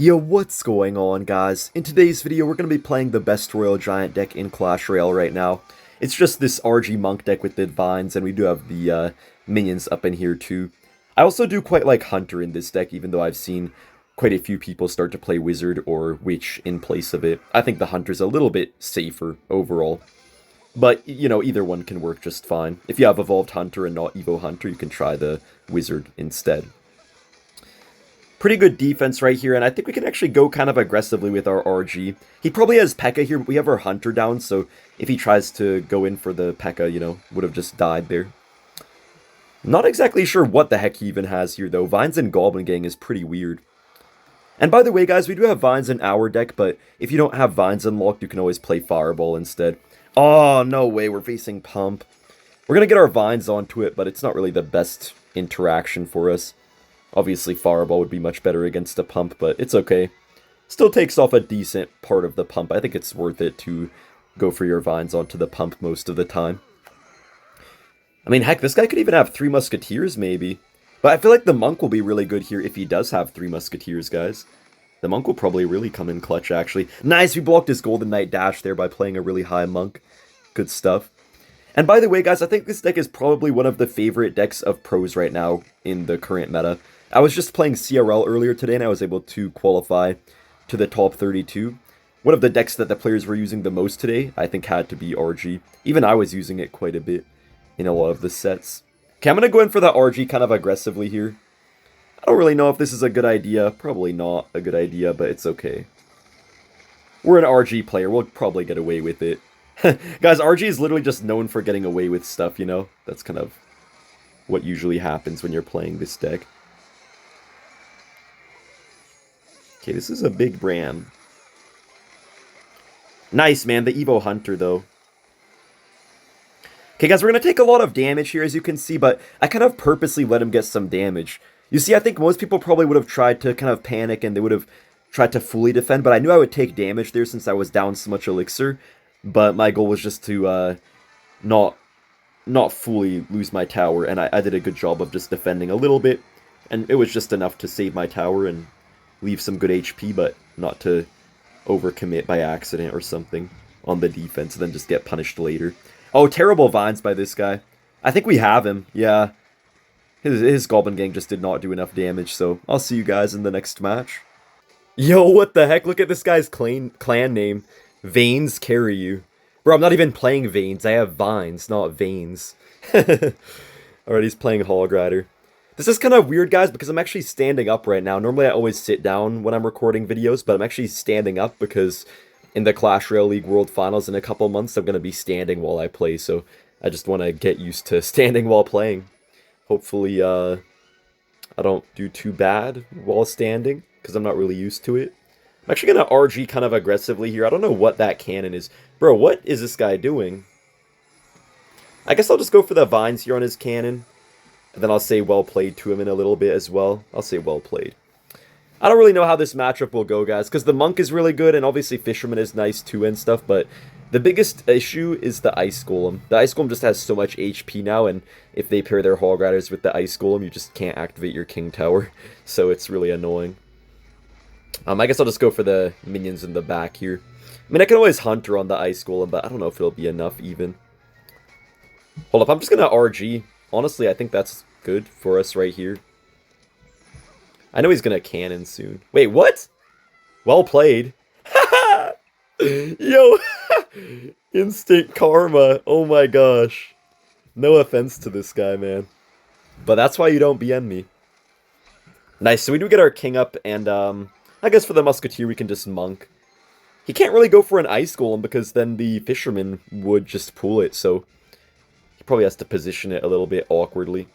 Yo, what's going on, guys? In today's video, we're going to be playing the best Royal Giant deck in Clash Royale right now. It's just this RG Monk deck with the Vines, and we do have the Minions up in here too. I also do quite like Hunter in this deck, even though I've seen quite a few people start to play Wizard or Witch in place of it. I think the Hunter's a little bit safer overall. But, you know, either one can work just fine. If you have Evolved Hunter and not Evo Hunter, you can try the Wizard instead. Pretty good defense right here, and I think we can actually go kind of aggressively with our RG. He probably has P.E.K.K.A here, but we have our Hunter down, so if he tries to go in for the P.E.K.K.A, you know, would have just died there. Not exactly sure what the heck he even has here, though. Vines and Goblin Gang is pretty weird. And by the way, guys, we do have Vines in our deck, but if you don't have Vines unlocked, you can always play Fireball instead. Oh, no way, we're facing Pump. We're going to get our Vines onto it, but it's not really the best interaction for us. Obviously, Fireball would be much better against a Pump, but it's okay. Still takes off a decent part of the Pump. I think it's worth it to go for your Vines onto the Pump most of the time. I mean, heck, this guy could even have 3 Musketeers, maybe. But I feel like the Monk will be really good here if he does have 3 Musketeers, guys. The Monk will probably really come in clutch, actually. Nice, we blocked his Golden Knight dash there by playing a really high Monk. Good stuff. And by the way, guys, I think this deck is probably one of the favorite decks of pros right now in the current meta. I was just playing CRL earlier today, and I was able to qualify to the top 32. One of the decks that the players were using the most today, I think, had to be RG. Even I was using it quite a bit in a lot of the sets. Okay, I'm going to go in for the RG kind of aggressively here. I don't really know if this is a good idea. Probably not a good idea, but it's okay. We're an RG player. We'll probably get away with it. Guys, RG is literally just known for getting away with stuff, you know? That's kind of what usually happens when you're playing this deck. Okay, this is a big Bram. Nice, man. The Evo Hunter, though. Okay, guys, we're going to take a lot of damage here, as you can see, but I kind of purposely let him get some damage. You see, I think most people probably would have tried to kind of panic, and they would have tried to fully defend, but I knew I would take damage there since I was down so much elixir. But my goal was just to not fully lose my tower, and I did a good job of just defending a little bit, and it was just enough to save my tower and leave some good HP, but not to overcommit by accident or something on the defense, and then just get punished later. Oh, terrible Vines by this guy. I think we have him, yeah. His Goblin Gang just did not do enough damage, so I'll see you guys in the next match. Yo, what the heck? Look at this guy's clan name. Veins carry you. Bro, I'm not even playing Veins. I have Vines, not Veins. Alright, he's playing Hog Rider. This is kind of weird, guys, because I'm actually standing up right now. Normally, I always sit down when I'm recording videos, but I'm actually standing up because in the Clash Royale League World Finals in a couple months, I'm going to be standing while I play, so I just want to get used to standing while playing. Hopefully, I don't do too bad while standing, because I'm not really used to it. I'm actually going to RG kind of aggressively here. I don't know what that cannon is. Bro, what is this guy doing? I guess I'll just go for the Vines here on his cannon. And then I'll say well played to him in a little bit as well. I'll say well played. I don't really know how this matchup will go, guys, because the Monk is really good, and obviously Fisherman is nice too and stuff, but the biggest issue is the Ice Golem. The Ice Golem just has so much HP now, and if they pair their Hog Riders with the Ice Golem, you just can't activate your King Tower, so it's really annoying. I guess I'll just go for the Minions in the back here. I mean, I can always Hunter on the Ice Golem, but I don't know if it'll be enough even. Hold up, I'm just going to RG. Honestly, I think that's good for us right here. I know he's going to cannon soon. Wait, what? Well played. Yo, instant karma. Oh my gosh. No offense to this guy, man. But that's why you don't BN me. Nice, so we do get our king up, and I guess for the Musketeer we can just Monk. He can't really go for an Ice Golem because then the Fisherman would just pull it, so he probably has to position it a little bit awkwardly.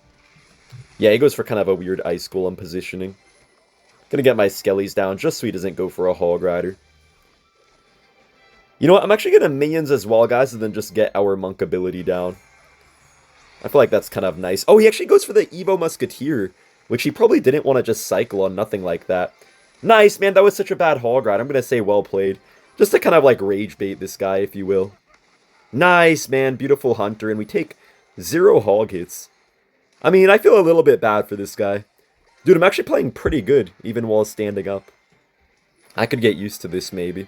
Yeah, he goes for kind of a weird Ice Golem positioning. Gonna get my Skellies down just so he doesn't go for a Hog Rider. You know what, I'm actually gonna Minions as well, guys, and then just get our Monk ability down. I feel like that's kind of nice. Oh, he actually goes for the Evo Musketeer, which he probably didn't want to just cycle on nothing like that. Nice, man, that was such a bad Hog Rider. I'm gonna say well played. Just to kind of like rage bait this guy, if you will. Nice, man, beautiful Hunter, and we take 0 hog hits. I mean, I feel a little bit bad for this guy. Dude, I'm actually playing pretty good, even while standing up. I could get used to this, maybe.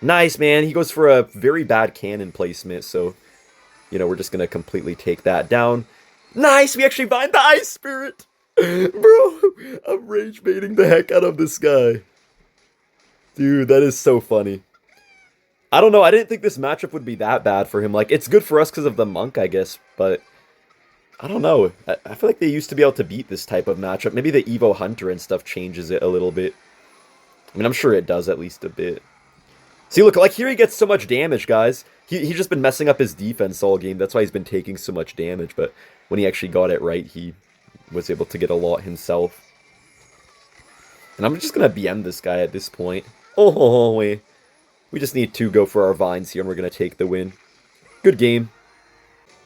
Nice, man. He goes for a very bad cannon placement, so, you know, we're just going to completely take that down. Nice! We actually find the Ice Spirit! Bro, I'm rage baiting the heck out of this guy. Dude, that is so funny. I don't know, I didn't think this matchup would be that bad for him. Like, it's good for us because of the Monk, I guess, but I don't know. I feel like they used to be able to beat this type of matchup. Maybe the Evo Hunter and stuff changes it a little bit. I mean, I'm sure it does at least a bit. See, look, like here he gets so much damage, guys. He's just been messing up his defense all game. That's why he's been taking so much damage. But when he actually got it right, he was able to get a lot himself. And I'm just going to BM this guy at this point. Oh, wait. We just need to go for our vines here, and we're going to take the win. Good game.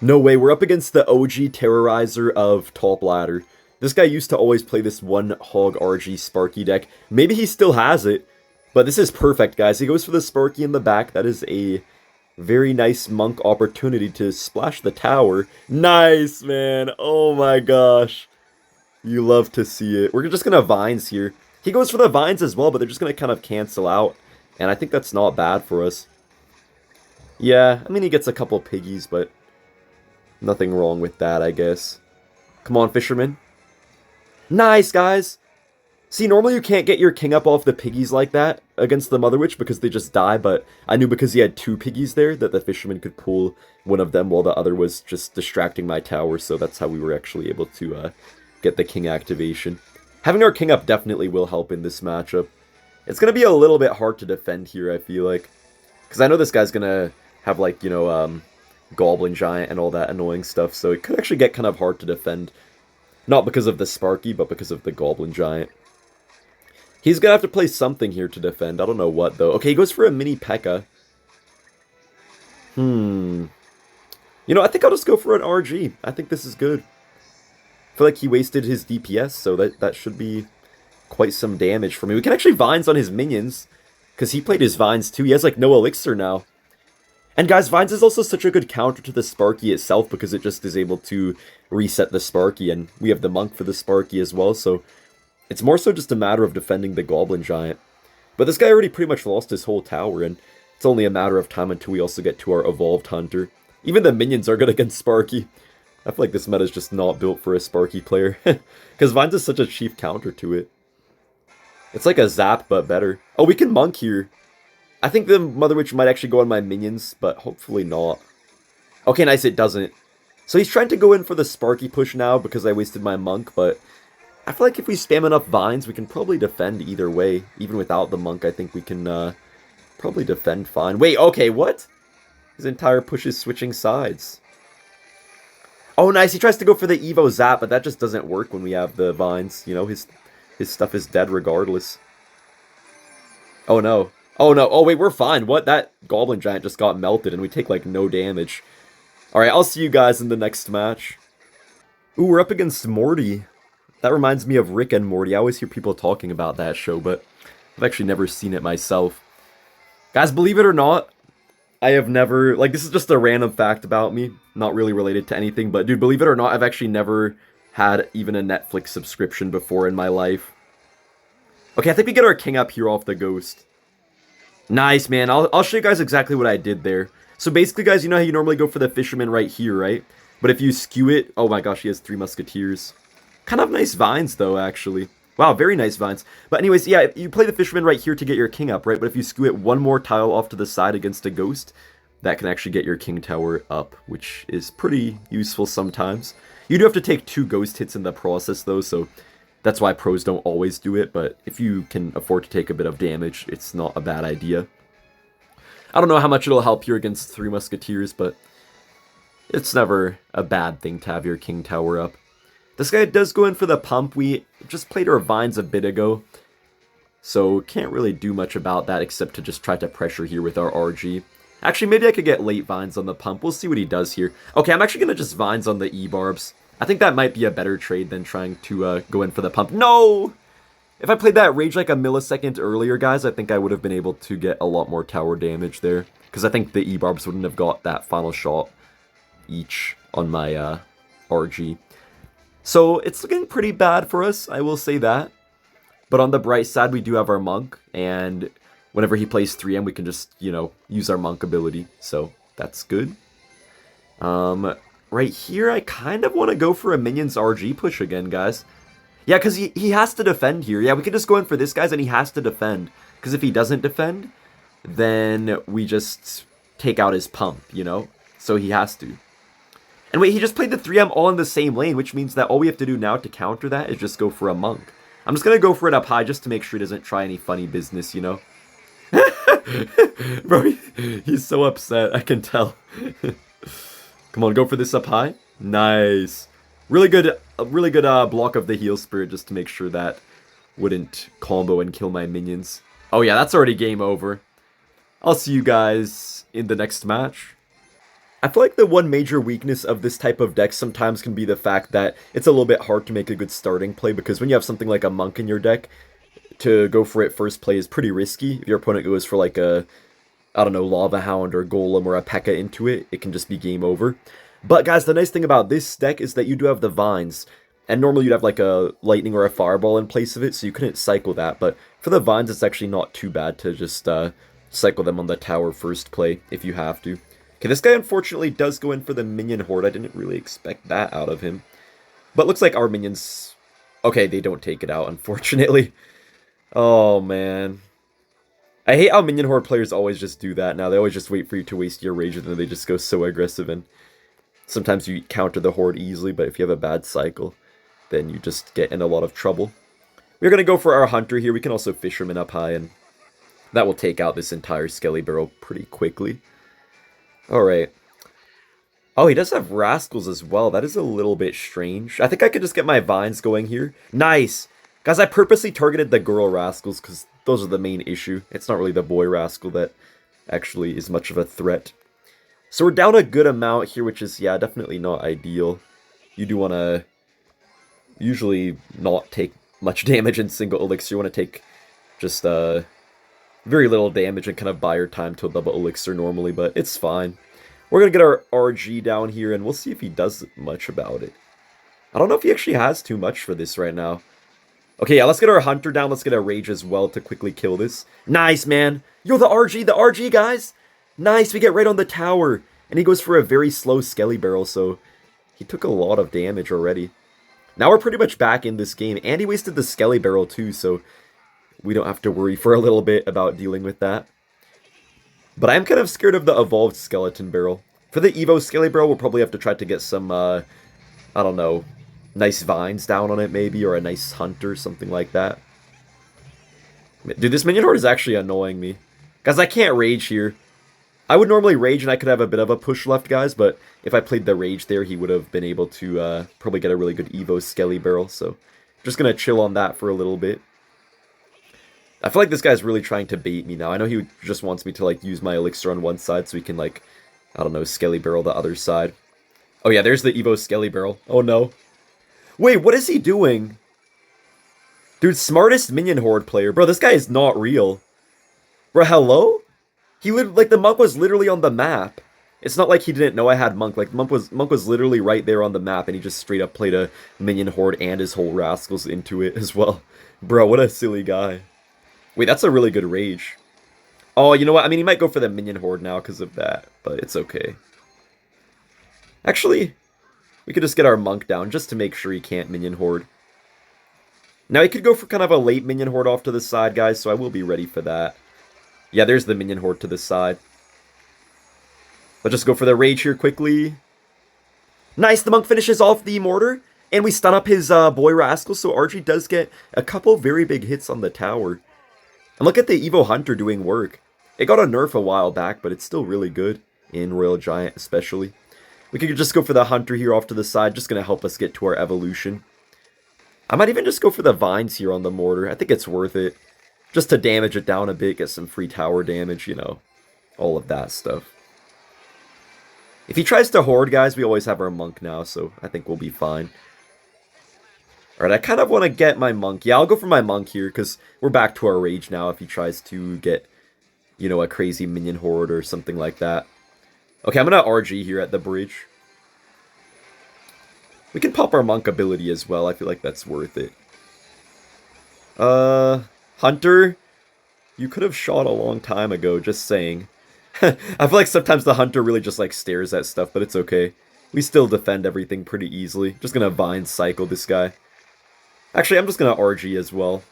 No way, we're up against the OG Terrorizer of Top Ladder. This guy used to always play this one Hog RG Sparky deck. Maybe he still has it, but this is perfect, guys. He goes for the Sparky in the back. That is a very nice Monk opportunity to splash the tower. Nice, man. Oh my gosh. You love to see it. We're just going to Vines here. He goes for the Vines as well, but they're just going to kind of cancel out. And I think that's not bad for us. Yeah, I mean, he gets a couple piggies, but nothing wrong with that, I guess. Come on, Fisherman. Nice, guys! See, normally you can't get your king up off the piggies like that against the Mother Witch because they just die, but I knew because he had two piggies there that the Fisherman could pull one of them while the other was just distracting my tower, so that's how we were actually able to get the king activation. Having our king up definitely will help in this matchup. It's going to be a little bit hard to defend here, I feel like. Because I know this guy's going to have, like, you know, Goblin Giant and all that annoying stuff, so it could actually get kind of hard to defend. Not because of the Sparky, but because of the Goblin Giant. He's going to have to play something here to defend. I don't know what, though. Okay, he goes for a mini P.E.K.K.A. You know, I think I'll just go for an RG. I think this is good. I feel like he wasted his DPS, so that should be quite some damage for me. We can actually Vines on his minions, because he played his Vines too. He has, like, no Elixir now. And guys, Vines is also such a good counter to the Sparky itself, because it just is able to reset the Sparky, and we have the Monk for the Sparky as well, so it's more so just a matter of defending the Goblin Giant. But this guy already pretty much lost his whole tower, and it's only a matter of time until we also get to our Evolved Hunter. Even the minions are good against Sparky. I feel like this meta is just not built for a Sparky player, because Vines is such a cheap counter to it. It's like a Zap, but better. Oh, we can Monk here. I think the Mother Witch might actually go on my minions, but hopefully not. Okay, nice, it doesn't. So he's trying to go in for the Sparky push now because I wasted my Monk, but I feel like if we spam enough Vines, we can probably defend either way. Even without the Monk, I think we can probably defend fine. Wait, okay, what? His entire push is switching sides. Oh, nice, he tries to go for the Evo Zap, but that just doesn't work when we have the Vines. You know, his stuff is dead regardless. Oh, no. Oh, no. Oh, wait, we're fine. What? That Goblin Giant just got melted, and we take, like, no damage. Alright, I'll see you guys in the next match. Ooh, we're up against Morty. That reminds me of Rick and Morty. I always hear people talking about that show, but I've actually never seen it myself. Guys, believe it or not, I have never... Like, this is just a random fact about me. Not really related to anything, but dude, believe it or not, I've actually never had even a Netflix subscription before in my life. Okay, I think we get our king up here off the Ghost. Nice, man. I'll show you guys exactly what I did there. So basically, guys, you know how you normally go for the Fisherman right here, right? But if you skew it... Oh my gosh, he has 3 Musketeers. Kind of nice Vines, though, actually. Wow, very nice Vines. But anyways, yeah, you play the Fisherman right here to get your king up, right? But if you skew it one more tile off to the side against a Ghost, that can actually get your king tower up, which is pretty useful sometimes. You do have to take 2 Ghost hits in the process, though, so that's why pros don't always do it. But if you can afford to take a bit of damage, it's not a bad idea. I don't know how much it'll help you against 3 Musketeers, but it's never a bad thing to have your king tower up. This guy does go in for the pump. We just played our Vines a bit ago, so can't really do much about that except to just try to pressure here with our RG. Actually, maybe I could get late Vines on the pump. We'll see what he does here. Okay, I'm actually going to just Vines on the E-Barbs. I think that might be a better trade than trying to go in for the pump. No! If I played that Rage like a millisecond earlier, guys, I think I would have been able to get a lot more tower damage there. Because I think the E-Barbs wouldn't have got that final shot each on my RG. So it's looking pretty bad for us, I will say that. But on the bright side, we do have our monk, and whenever he plays 3M, we can just, you know, use our monk ability. So that's good. Right here, I kind of want to go for a minions RG push again, guys. Yeah, because he has to defend here. Yeah, we can just go in for this, guys, and he has to defend. Because if he doesn't defend, then we just take out his pump, you know? So he has to. And wait, he just played the 3M all in the same lane, which means that all we have to do now to counter that is just go for a monk. I'm just going to go for it up high just to make sure he doesn't try any funny business, you know? Bro, he's so upset, I can tell. Come on, go for this up high. Nice. Really good block of the heal spirit just to make sure that wouldn't combo and kill my minions. Oh yeah, that's already game over. I'll see you guys in the next match. I feel like the one major weakness of this type of deck sometimes can be the fact that it's a little bit hard to make a good starting play, because when you have something like a monk in your deck, to go for it first play is pretty risky. If your opponent goes for like a, I don't know, Lava Hound or Golem or a P.E.K.K.A into it, it can just be game over. But guys, the nice thing about this deck is that you do have the Vines, and normally you'd have like a Lightning or a Fireball in place of it, so you couldn't cycle that, but for the Vines it's actually not too bad to just cycle them on the tower first play if you have to. Okay, this guy unfortunately does go in for the Minion Horde. I didn't really expect that out of him. But looks like our minions... Okay, they don't take it out, unfortunately. Oh, man. I hate how Minion Horde players always just do that now. They always just wait for you to waste your rage, and then they just go so aggressive, and sometimes you counter the Horde easily, but if you have a bad cycle, then you just get in a lot of trouble. We're going to go for our Hunter here. We can also Fisherman up high, and that will take out this entire Skelly Barrel pretty quickly. Alright. Oh, he does have Rascals as well. That is a little bit strange. I think I could just get my Vines going here. Nice! Guys, I purposely targeted the girl Rascals because those are the main issue. It's not really the boy Rascal that actually is much of a threat. So we're down a good amount here, which is, yeah, definitely not ideal. You do want to usually not take much damage in single elixir. You want to take just very little damage and kind of buy your time to a double elixir normally, but it's fine. We're going to get our RG down here, and we'll see if he does much about it. I don't know if he actually has too much for this right now. Okay, yeah, let's get our Hunter down. Let's get a Rage as well to quickly kill this. Nice, man. Yo, the RG, guys. Nice, we get right on the tower. And he goes for a very slow Skelly Barrel, so he took a lot of damage already. Now we're pretty much back in this game, and he wasted the Skelly Barrel too, so we don't have to worry for a little bit about dealing with that. But I'm kind of scared of the evolved Skeleton Barrel. For the Evo Skelly Barrel, we'll probably have to try to get some, I don't know, nice Vines down on it maybe, or a nice Hunter, something like that. Dude, this Minion Horde is actually annoying me. Guys, I can't Rage here. I would normally Rage and I could have a bit of a push left, guys, but if I played the Rage there, he would have been able to probably get a really good Evo Skelly Barrel, so just gonna chill on that for a little bit. I feel like this guy's really trying to bait me now. I know he just wants me to, like, use my elixir on one side so he can, like, I don't know, Skelly Barrel the other side. Oh yeah, there's the Evo Skelly Barrel. Oh no. Wait, what is he doing? Dude, smartest Minion Horde player. Bro, this guy is not real. Bro, hello? Like, the monk was literally on the map. It's not like he didn't know I had monk. Like, monk was literally right there on the map, and he just straight up played a Minion Horde and his whole Rascals into it as well. Bro, what a silly guy. Wait, that's a really good Rage. Oh, you know what? I mean, he might go for the Minion Horde now because of that, but it's okay. Actually, we could just get our monk down just to make sure he can't Minion Horde. Now, he could go for kind of a late Minion Horde off to the side, guys, so I will be ready for that. Yeah, there's the Minion Horde to the side. Let's just go for the Rage here quickly. Nice, the monk finishes off the Mortar, and we stun up his boy Rascal, so RG does get a couple very big hits on the tower. And look at the Evo Hunter doing work. It got a nerf a while back, but it's still really good, in Royal Giant especially. We could just go for the Hunter here off to the side, just going to help us get to our evolution. I might even just go for the Vines here on the Mortar. I think it's worth it. Just to damage it down a bit, get some free tower damage, you know, all of that stuff. If he tries to Horde, guys, we always have our monk now, so I think we'll be fine. Alright, I kind of want to get my monk. Yeah, I'll go for my monk here, because we're back to our Rage now if he tries to get, you know, a crazy Minion Horde or something like that. Okay, I'm going to RG here at the bridge. We can pop our monk ability as well. I feel like that's worth it. Hunter, you could have shot a long time ago, just saying. I feel like sometimes the Hunter really just like stares at stuff, but it's okay. We still defend everything pretty easily. Just gonna Vine Cycle this guy. Actually, I'm just gonna RG as well.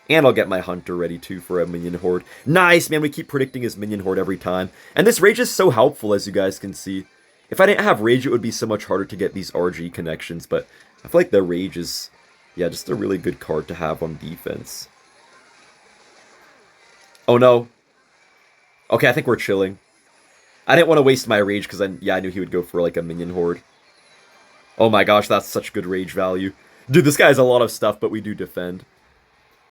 And I'll get my Hunter ready too for a Minion Horde. Nice, man, we keep predicting his Minion Horde every time. And this Rage is so helpful, as you guys can see. If I didn't have Rage, it would be so much harder to get these RG connections, but I feel like the Rage is, yeah, just a really good card to have on defense. Oh no. Okay, I think we're chilling. I didn't want to waste my Rage because I knew he would go for like a Minion Horde. Oh my gosh, that's such good Rage value. Dude, this guy has a lot of stuff, but we do defend.